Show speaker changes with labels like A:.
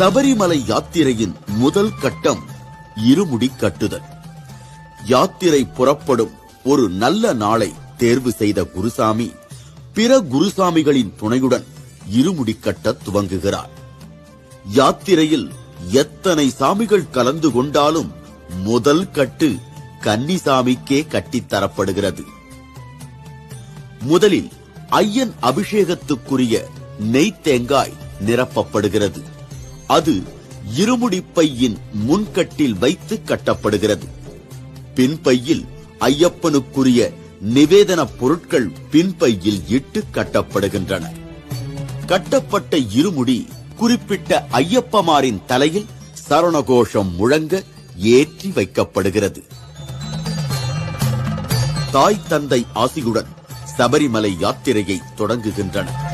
A: சபரிமலை யாத்திரையின் முதல் கட்டம் இருமுடி கட்டுதல். யாத்திரை புறப்படும் ஒரு நல்ல நாளை தேர்வு செய்த குருசாமி பிற குருசாமிகளின் துணையுடன் இருமுடி கட்ட துவங்குகிறார். யாத்திரையில் எத்தனை சாமிகள் கலந்து கொண்டாலும் முதல் கட்டு கன்னிசாமிக்கே கட்டித்தரப்படுகிறது. முதலில் ஐயன் அபிஷேகத்துக்குரிய நெய் தேங்காய் நிரப்பப்படுகிறது. அது இருமுடி பையின் முன்கட்டில் வைத்து கட்டப்படுகிறது. பின்பையில் ஐயப்பனுக்குரிய நிவேதன பொருட்கள் பின்பையில் இட்டு கட்டப்படுகின்றன. கட்டப்பட்ட இருமுடி குறிப்பிட்ட ஐயப்பமாரின் தலையில் சரணகோஷம் முழங்க ஏற்றி வைக்கப்படுகிறது. தாய் தந்தை ஆசியுடன் சபரிமலை யாத்திரையை தொடங்குகின்றனர்.